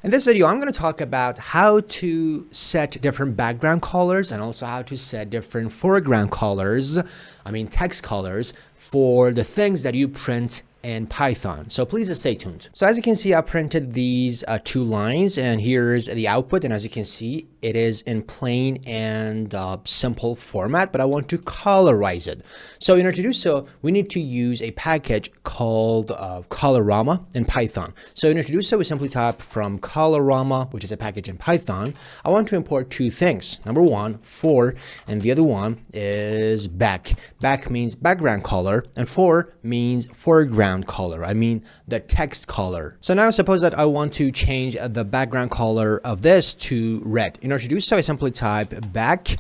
In this video, I'm going to talk about how to set different background colors and also how to set different foreground colors, text colors for the things that you print in Python. So please stay tuned. So as you can see, I printed these two lines, and here's the output. And as you can see, it is in plain and simple format, but I want to colorize it. So in order to do so, we need to use a package called Colorama in Python. So in order to do so, we simply type from Colorama, which is a package in Python. I want to import two things. Number one, Fore, and the other one is back. Back means background color, and Fore means foreground color. The text color. So now suppose that I want to change the background color of this to red. In order to do so, I simply type back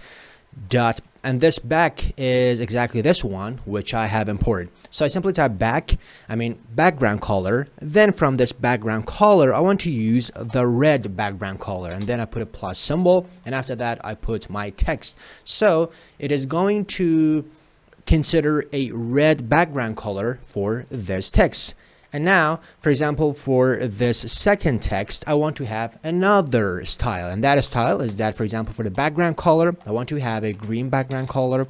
dot, and this back is exactly this one, which I have imported. So I simply type background color. Then from this background color, I want to use the red background color, and then I put a plus symbol, and after that I put my text. So it is going to consider a red background color for this text. And now, for example, for this second text, I want to have another style. And that style is that, for example, for the background color, I want to have a green background color.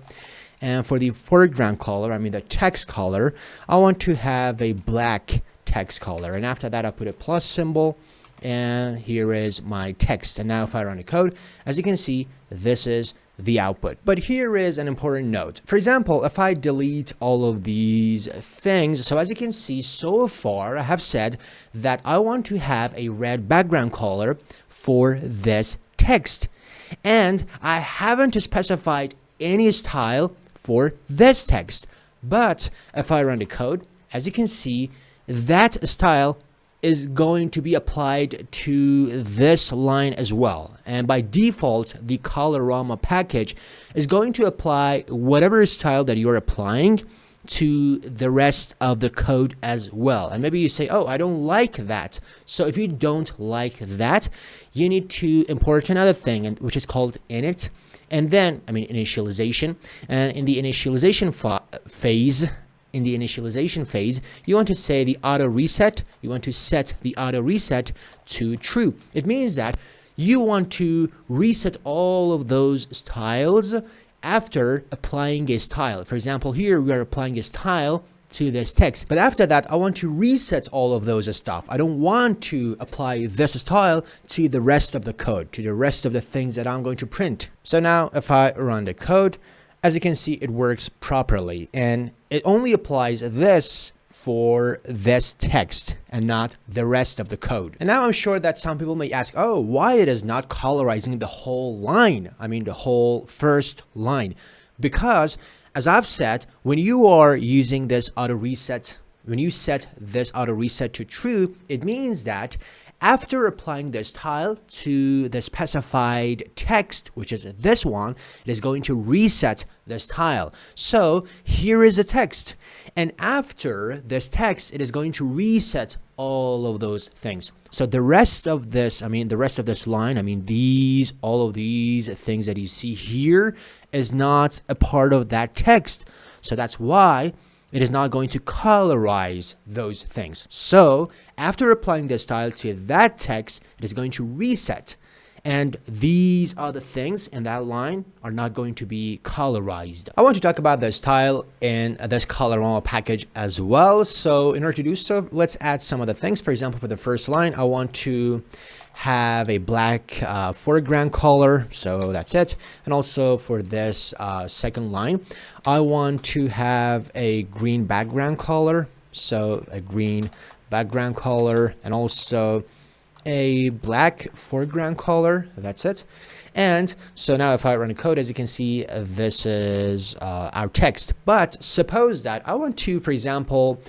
And for the foreground color, the text color, I want to have a black text color. And after that, I put a plus symbol. And here is my text. And now if I run the code, as you can see, this is the output. But here is an important note. For example, if I delete all of these things, so as you can see, so far I have said that I want to have a red background color for this text. And I haven't specified any style for this text. But if I run the code, as you can see, that style is going to be applied to this line as well. And by default, the Colorama package is going to apply whatever style that you're applying to the rest of the code as well. And maybe you say, oh, I don't like that. So if you don't like that, you need to import another thing, which is called init. And then, initialization. And in the initialization phase, you want to say the auto reset. You want to set the auto reset to true. It means that you want to reset all of those styles after applying a style. For example, here we are applying a style to this text, but after that I want to reset all of those stuff. I don't want to apply this style to the rest of the code, to the rest of the things that I'm going to print. So now if I run the code, as you can see, it works properly, and it only applies this for this text and not the rest of the code. And now I'm sure that some people may ask, oh, why it is not colorizing the whole line? The whole first line. Because as I've said, when you are using this auto reset, when you set this auto reset to true, it means that after applying the style to the specified text, which is this one, it is going to reset the style. So here is the text. And after this text, it is going to reset all of those things. So the rest of this, the rest of this line, all of these things that you see here is not a part of that text. So that's why it is not going to colorize those things. So after applying the style to that text, it is going to reset. And these other things in that line are not going to be colorized. I want to talk about the style in this Colorama package as well. So in order to do so, let's add some of the things. For example, for the first line, I want to have a black foreground color, so that's it. And also for this second line, I want to have a green background color, so a green background color, and also a black foreground color. That's it. And so now if I run the code, as you can see, this is our text. But suppose that I want to, for example,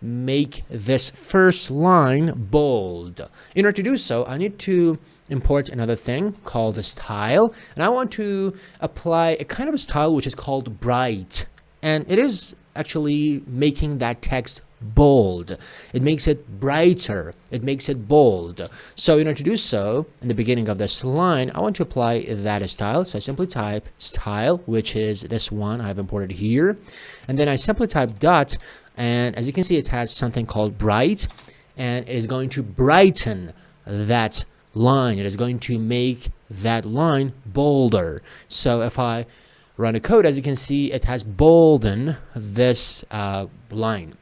make this first line bold. In order to do so, I need to import another thing called a style, and I want to apply a kind of a style which is called bright, and it is actually making that text bold. It makes it brighter. It makes it bold. So in order to do so, in the beginning of this line, I want to apply that style. So I simply type style, which is this one I've imported here, and then I simply type dot. And as you can see, it has something called bright, and it is going to brighten that line. It is going to make that line bolder. So if I run a code, as you can see, it has boldened this line.